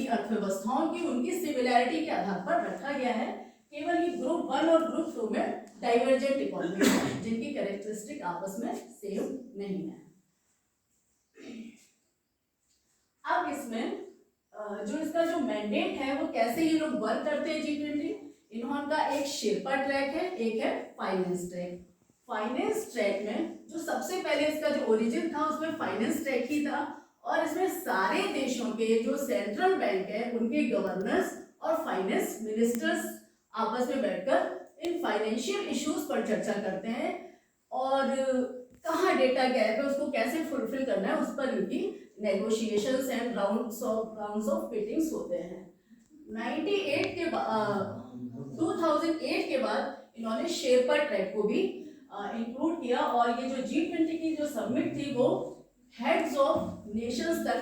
अर्थव्यवस्थाओं की उनकी सिमिलैरिटी के आधार पर रखा गया है। केवल ये ग्रुप 1 और ग्रुप 2 में डाइवर्जेंट इकोनॉमी है जिनकी कैरेक्टरिस्टिक आपस में सेम नहीं है। अब इसमें जो इसका जो मैंडेट है वो कैसे ये लोग वर्क करते हैं G20, इन्होंने एक शेरपा ट्रैक है, एक है फाइनेंस ट्रैक। फाइनेंस ट्रैक में जो सबसे पहले इसका जो ओरिजिन था उसमें फाइनेंस ट्रैक ही था, और इसमें सारे देशों के जो सेंट्रल बैंक है उनके गवर्नर्स और फाइनेंस मिनिस्टर्स आपस में बैठकर इन फाइनेंशियल इश्यूज पर चर्चा करते हैं और कहाँ डेटा गैप है उसको कैसे फुलफिल करना है उस पर इनकी negotiations and rounds of meetings होते हैं। 98 के बाद 2008 के बाद इन्होंने शेरपा ट्रैक को भी इंक्लूड किया, और ये जो G20 की जो समिट थी वो हेड्स ऑफ नेशंस तक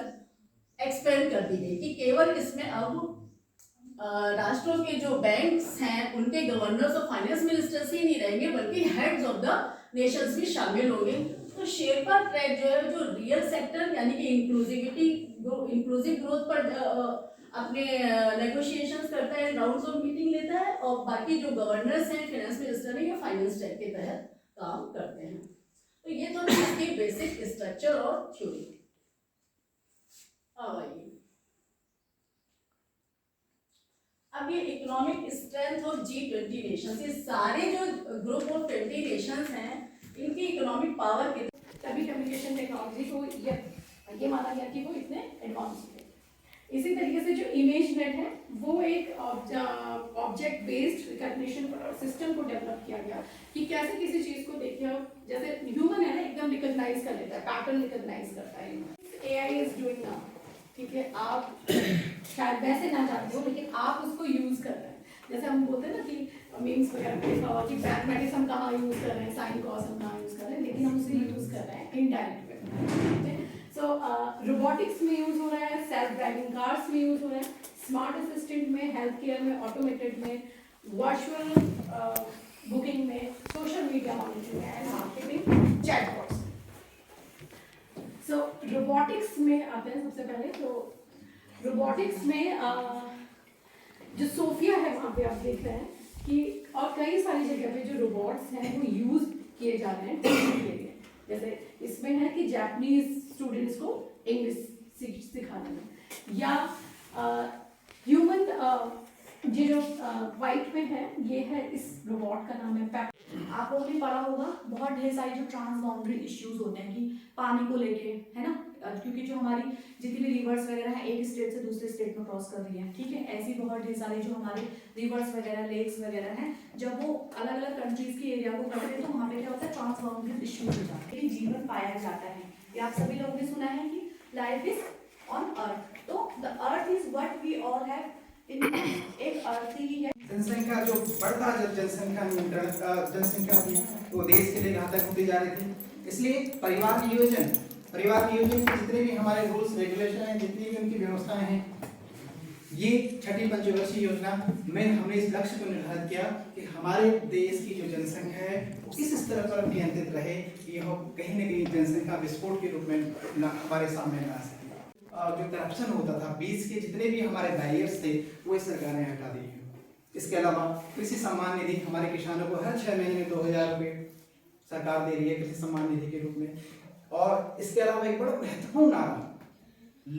एक्सपेंड कर दी गई कि केवल इसमें अब राष्ट्रों के जो बैंक्स हैं उनके गवर्नर्स और फाइनेंस मिनिस्टर्स ही नहीं रहेंगे बल्कि हेड्स ऑफ द नेशंस भी शामिल होंगे। तो शेरपा ट्रैक जो है जो रियल सेक्टर यानी कि इंक्लूसिव ग्रोथ पर अपने नेगोशिएशंस करता है, राउंड्स ऑफ मीटिंग लेता है, और बाकी जो गवर्नर्स हैं, फाइनेंस मिनिस्टर है, या फाइनेंस ट्रैक के तहत काम करते हैं। तो ये तो इसकी बेसिक स्ट्रक्चर और थ्योरी। अब ये economic strength of G20 Nations, ये सारे जो ग्रुप ऑफ 20 नेशंस हैं इनकी इकोनॉमिक पावर के तभी कम्युनिकेशन टेक्नोलॉजी को ये माना गया कि वो इतने एडवांस है। इसी तरीके से जो इमेज नेट है वो एक ऑब्जेक्ट बेस्ड रिकॉग्निशन सिस्टम को डेवलप किया गया कि कैसे किसी चीज़ को देखिए, जैसे ह्यूमन है ना एकदम रिकॉग्नाइज कर लेता है, पैटर्न रिकॉग्नाइज करता है। AI इज डूइंग नाउ, ठीक है, आप शायद वैसे ना जानते हो लेकिन आप उसको यूज कर रहे हैं। जैसे हम बोलते हैं ना कि मीम्स वगैरह पे लिखा हुआ कि मैथमेटिक्स हम कहाँ यूज कर रहे हैं, साइन कॉस हम कहाँ यूज कर रहे हैं, लेकिन हम उसे यूज कर रहे हैं इनडायरेक्ट वे। सो रोबोटिक्स में यूज हो रहा है, सेल्फ ड्राइविंग कार्स में यूज हो रहा है, स्मार्ट असिस्टेंट में, हेल्थ केयर में, ऑटोमेटेड में, वर्चुअल बुकिंग में, सोशल मीडिया मॉनिटरिंग में and marketing, chatbots. So robotics में आते हैं सबसे पहले। तो रोबोटिक्स में जो सोफिया है वहाँ पे आप देख रहे हैं कि और कई सारी जगह पे जो रोबोट्स हैं वो यूज किए जा रहे हैं ट्रेनिंग के लिए। जैसे इसमें है कि जापानीज स्टूडेंट्स को इंग्लिश सिखाने में, या ह्यूमन ये जो वाइट में है ये है, इस रोबोट का नाम है पैप। आप लोगों ने पढ़ा होगा बहुत ढेर सारी जो ट्रांस बाउंड्री इश्यूज होते हैं कि पानी को लेके, है ना, क्योंकि जो हमारी जितनी भी रिवर्स वगैरह है एक स्टेट से दूसरे स्टेट में क्रॉस कर रही है, ठीक है, ऐसी बहुत ढेर सारी जो हमारे रिवर्स वगैरह, लेक्स वगैरह हैं, जब वो अलग अलग कंट्रीज की एरिया को करते हैं तो वहाँ पे क्या होता है, ट्रांस बाउंड्री इश्यूज हो जाते हैं। जीवन पाया जाता है, ये आप सभी लोगों ने सुना है कि लाइफ इज ऑन अर्थ, तो the earth is what we all have, एक अर्थ ही है। जनसंख्या जो बढ़ता जब जनसंख्या थी वो देश के लिए घातक होती जा रही थी, इसलिए परिवार नियोजन के जितने भी हमारे रूल्स रेगुलेशन हैं, जितनी भी उनकी व्यवस्थाएं हैं, ये छठी पंचवर्षीय योजना में हमने इस लक्ष्य को निर्धारित किया कि हमारे देश की जो जनसंख्या है वो इस स्तर पर नियंत्रित रहे कि यह कहीं न कहीं जनसंख्या विस्फोट के रूप में हमारे सामने न आ सके। जो करप्शन होता था, बीच के जितने भी हमारे बैरियर्स थे वो सरकार ने हटा दिए। इसके अलावा कृषि सम्मान निधि, हमारे किसानों को हर 6 महीने में 2000 रुपये सरकार दे रही है कृषि सम्मान निधि के रूप में। और इसके अलावा एक बड़ा महत्वपूर्ण नारा,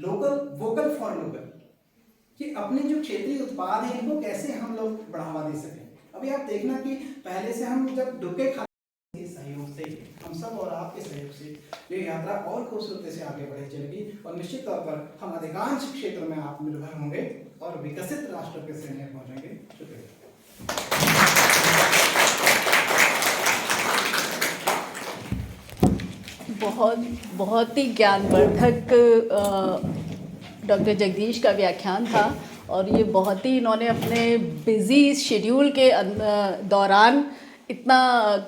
लोकल वोकल फॉर लोकल, कि अपने जो क्षेत्रीय उत्पाद हैं इनको कैसे हम लोग बढ़ावा दे सकें। अभी आप देखना कि पहले से हम जब डुबके सहयोग से, हम सब और आपके सहयोग से ये यात्रा और खूबसूरती से आगे बढ़े चलेगी, और निश्चित तौर पर हम अधिकांश क्षेत्र में आत्मनिर्भर होंगे और विकसित राष्ट्र के श्रेणी में पहुंचेंगे। शुक्रिया। बहुत ही ज्ञानवर्धक डॉक्टर जगदीश का व्याख्यान था, और ये बहुत ही इन्होंने अपने बिजी शेड्यूल के दौरान इतना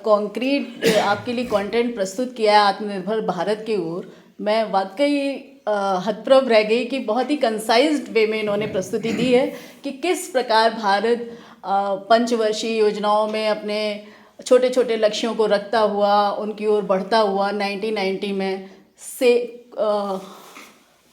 कॉन्क्रीट आपके लिए कंटेंट प्रस्तुत किया है आत्मनिर्भर भारत की ओर। मैं वाकई हतप्रभ रह गई कि बहुत ही कंसाइज्ड वे में इन्होंने प्रस्तुति दी है कि किस प्रकार भारत पंचवर्षीय योजनाओं में अपने छोटे छोटे लक्ष्यों को रखता हुआ उनकी ओर बढ़ता हुआ 1990 में से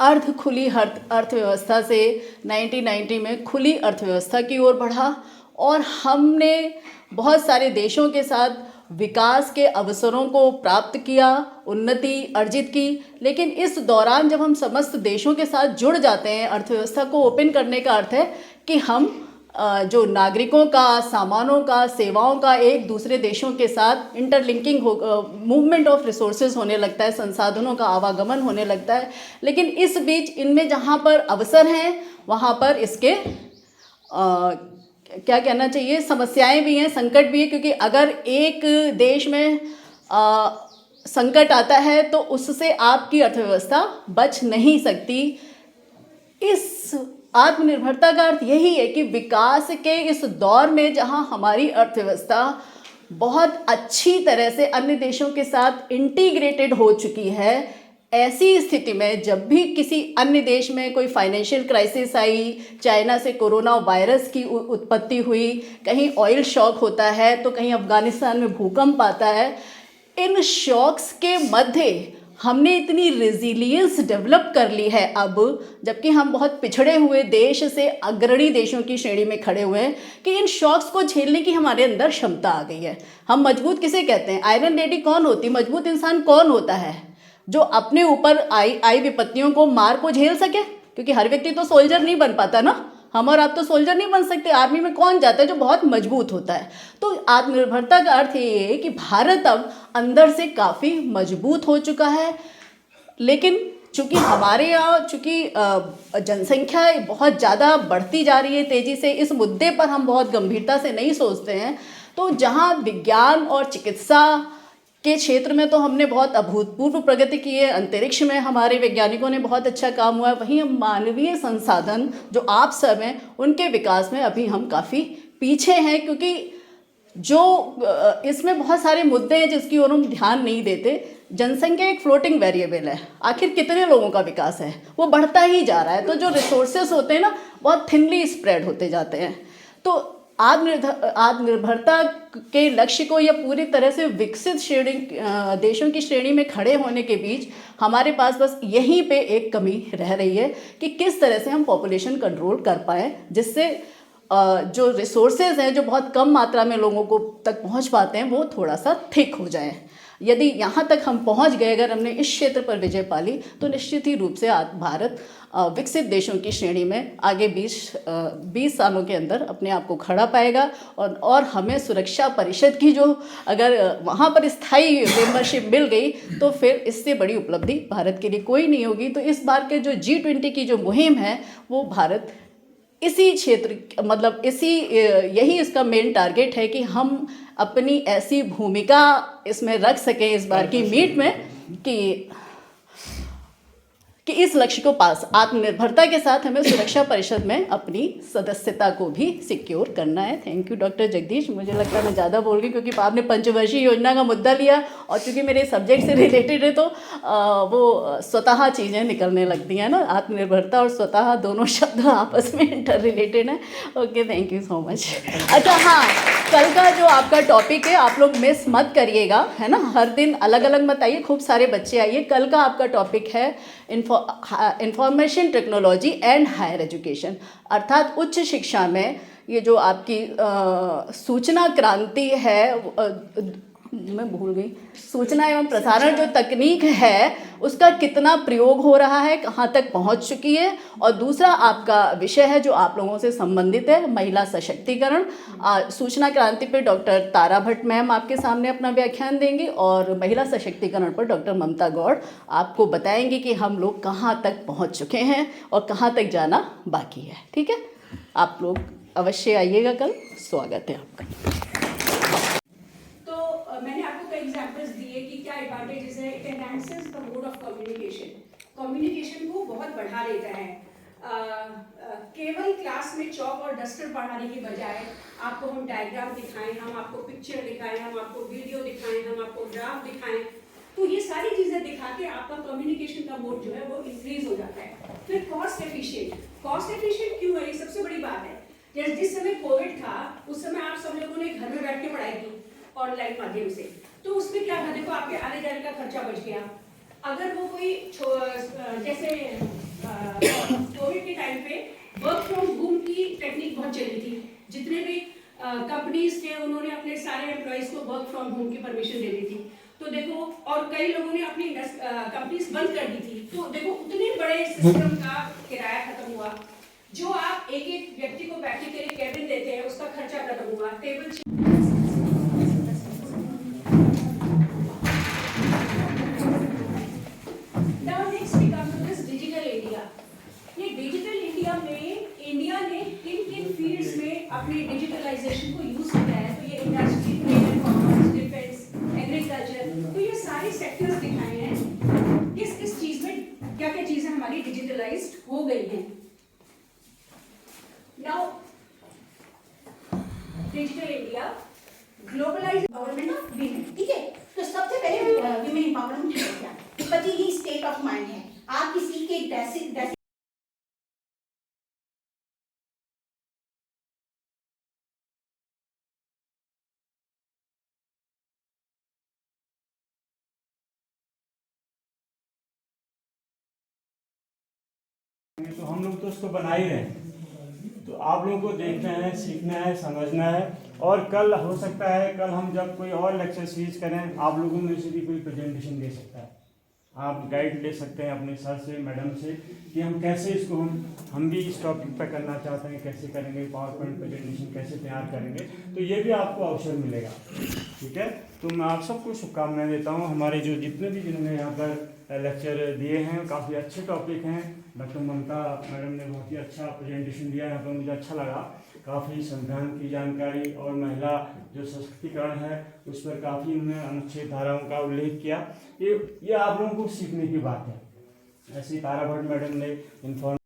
अर्ध खुली अर्थव्यवस्था से 1990 में खुली अर्थव्यवस्था की ओर बढ़ा और हमने बहुत सारे देशों के साथ विकास के अवसरों को प्राप्त किया, उन्नति अर्जित की। लेकिन इस दौरान जब हम समस्त देशों के साथ जुड़ जाते हैं, अर्थव्यवस्था को ओपन करने का अर्थ है कि हम जो नागरिकों का, सामानों का, सेवाओं का एक दूसरे देशों के साथ इंटरलिंकिंग हो, मूवमेंट ऑफ रिसोर्सेज होने लगता है, संसाधनों का आवागमन होने लगता है। लेकिन इस बीच इनमें जहाँ पर अवसर हैं वहाँ पर इसके क्या कहना चाहिए, समस्याएं भी हैं, संकट भी है। क्योंकि अगर एक देश में संकट आता है तो उससे आपकी अर्थव्यवस्था बच नहीं सकती। इस आत्मनिर्भरता का अर्थ यही है कि विकास के इस दौर में जहां हमारी अर्थव्यवस्था बहुत अच्छी तरह से अन्य देशों के साथ इंटीग्रेटेड हो चुकी है, ऐसी स्थिति में जब भी किसी अन्य देश में कोई फाइनेंशियल क्राइसिस आई, चाइना से कोरोना वायरस की उत्पत्ति हुई, कहीं ऑयल शॉक होता है तो कहीं अफगानिस्तान में भूकंप आता है, इन शॉक्स के मध्य हमने इतनी रेजिलियंस डेवलप कर ली है अब, जबकि हम बहुत पिछड़े हुए देश से अग्रणी देशों की श्रेणी में खड़े हुए हैं, कि इन शॉक्स को झेलने की हमारे अंदर क्षमता आ गई है। हम मजबूत किसे कहते हैं? आयरन लेडी कौन होती? मजबूत इंसान कौन होता है? जो अपने ऊपर आई विपत्तियों को, मार को झेल सके। क्योंकि हर व्यक्ति तो सोल्जर नहीं बन पाता ना, हम और आप तो सोल्जर नहीं बन सकते। आर्मी में कौन जाता है? जो बहुत मजबूत होता है। तो आत्मनिर्भरता का अर्थ ये है कि भारत अब अंदर से काफ़ी मजबूत हो चुका है। लेकिन चूँकि हमारे यहाँ जनसंख्या बहुत ज़्यादा बढ़ती जा रही है तेज़ी से, इस मुद्दे पर हम बहुत गंभीरता से नहीं सोचते हैं। तो जहाँ विज्ञान और चिकित्सा के क्षेत्र में तो हमने बहुत अभूतपूर्व प्रगति की है, अंतरिक्ष में हमारे वैज्ञानिकों ने बहुत अच्छा काम हुआ है, वहीं हम मानवीय संसाधन जो आप सब हैं उनके विकास में अभी हम काफ़ी पीछे हैं। क्योंकि जो इसमें बहुत सारे मुद्दे हैं जिसकी ओर हम ध्यान नहीं देते। जनसंख्या एक फ्लोटिंग वेरिएबल है, आखिर कितने लोगों का विकास है, वो बढ़ता ही जा रहा है। तो जो रिसोर्सेस होते हैं ना, बहुत थिनली स्प्रेड होते जाते हैं। तो आत्मनिर्भरता के लक्ष्य को या पूरी तरह से विकसित श्रेणी देशों की श्रेणी में खड़े होने के बीच हमारे पास बस यहीं पे एक कमी रह रही है कि किस तरह से हम पॉपुलेशन कंट्रोल कर पाएँ, जिससे जो रिसोर्सेज हैं जो बहुत कम मात्रा में लोगों को तक पहुंच पाते हैं वो थोड़ा सा थिक हो जाएं। यदि यहाँ तक हम पहुँच गए, अगर हमने इस क्षेत्र पर विजय पाली, तो निश्चित ही रूप से भारत विकसित देशों की श्रेणी में आगे 20 सालों के अंदर अपने आप को खड़ा पाएगा। और हमें सुरक्षा परिषद की जो अगर वहाँ पर स्थायी मेंबरशिप मिल गई तो फिर इससे बड़ी उपलब्धि भारत के लिए कोई नहीं होगी। तो इस बार के जो G20 की जो मुहिम है वो भारत इसी क्षेत्र, मतलब यही इसका मेन टारगेट है कि हम अपनी ऐसी भूमिका इसमें रख सकें इस बार की मीट में कि इस लक्ष्य को पास आत्मनिर्भरता के साथ हमें सुरक्षा परिषद में अपनी सदस्यता को भी सिक्योर करना है। Thank you doctor Jagdish. मुझे लगता है मैं ज़्यादा बोल गई क्योंकि आपने पंचवर्षीय योजना का मुद्दा लिया और चूँकि मेरे सब्जेक्ट से रिलेटेड है तो वो स्वतः चीज़ें निकलने लगती हैं ना। आत्मनिर्भरता और स्वतः दोनों शब्द आपस में इंटर रिलेटेड हैं। Okay, thank you so much. अच्छा हाँ, कल का जो आपका टॉपिक है आप लोग मिस मत करिएगा, है ना। हर दिन अलग अलग मत आइए, खूब सारे बच्चे आइए। कल का आपका टॉपिक है information technology and higher education, अर्थात उच्च शिक्षा में ये जो आपकी सूचना क्रांति है, मैं भूल गई, सूचना एवं प्रसारण जो तकनीक है उसका कितना प्रयोग हो रहा है, कहाँ तक पहुँच चुकी है। और दूसरा आपका विषय है जो आप लोगों से संबंधित है, महिला सशक्तिकरण। सूचना क्रांति पे डॉक्टर तारा भट्ट मैम आपके सामने अपना व्याख्यान देंगी और महिला सशक्तिकरण पर डॉक्टर ममता गौड़ आपको बताएंगी कि हम लोग कहाँ तक पहुँच चुके हैं और कहाँ तक जाना बाकी है। ठीक है, आप लोग अवश्य आइएगा कल। स्वागत है आपका। मैंने आपको कई एग्जांपल्स दिए कि क्या एडवांटेजेस है। It enhances the mode of communication को बहुत बढ़ा देता है। केवल क्लास में चॉक और डस्टर पढ़ाने के बजाय आपको हम डायग्राम दिखाएं, हम आपको पिक्चर दिखाएं, हम आपको वीडियो दिखाएं, हम आपको ग्राफ दिखाएं, तो ये सारी चीज़ें दिखा के आपका कम्युनिकेशन का मोड जो है वो इंक्रीज हो जाता है। फिर कॉस्ट एफिशिएंट क्यों है, ये सबसे बड़ी बात है। जिस समय कोविड था उस समय आप सब लोगों ने घर में बैठ के पढ़ाई की ऑनलाइन माध्यम से, तो उसमें क्या था, देखो आपके आने जाने का खर्चा बच गया। अगर वो कोई जैसे कोविड के टाइम पे वर्क फ्रॉम होम की टेक्निक बहुत चली थी। जितने भी कंपनीज थे उन्होंने अपने सारे एम्प्लॉयज को वर्क फ्रॉम होम की परमिशन दे दी थी। तो देखो, और कई लोगों ने अपनी कंपनीज बंद कर दी थी। तो देखो, उतने बड़े सिस्टम का किराया खत्म हुआ। जो आप एक एक व्यक्ति को बैठने के लिए कैबिन देते हैं उसका खर्चा खत्म हुआ। Table Now next we come to this digital India. ये डिजिटल इंडिया में इंडिया ने किन किन फील्ड्स में अपने डिजिटलाइजेशन को यूज किया है? तो ये industry, trade and commerce, defence, agriculture, तो ये सारे सेक्टर्स दिखाए हैं किस किस चीज में क्या क्या चीजें हमारी डिजिटलाइज्ड हो गई हैं। Now digital India globalize empowerment of women, ठीक है। तो सबसे पहले वीमेन एम्पावरमेंट है क्या? पति ही स्टेट ऑफ माइंड है। आप किसी के ड्रेसिंग तो हम लोग तो उसको बना ही रहे हैं। तो आप लोगों को देखना है, सीखना है, समझना है। और कल हो सकता है, कल हम जब कोई और लेक्चर सीरीज करें, आप लोगों में से भी कोई प्रेजेंटेशन दे सकता है। आप गाइड ले सकते हैं अपने सर से, मैडम से, कि हम कैसे इसको हम भी इस टॉपिक पर करना चाहते हैं, कैसे करेंगे, पावर पॉइंट प्रेजेंटेशन कैसे तैयार करेंगे। तो ये भी आपको अवसर मिलेगा, ठीक है। तो मैं आप सबको शुभकामनाएं देता हूँ। हमारे जो जितने भी जिन्होंने यहाँ पर लेक्चर दिए हैं, काफ़ी अच्छे टॉपिक हैं। डॉक्टर ममता मैडम ने बहुत ही अच्छा प्रेजेंटेशन दिया यहाँ पर, मुझे अच्छा लगा। काफ़ी संविधान की जानकारी और महिला जो सशक्तिकरण है उस पर काफ़ी उन्होंने अनुच्छेद धाराओं का उल्लेख किया। ये आप लोगों को सीखने की बात है। ऐसे तारा भट्ट मैडम ने इन्फॉर्म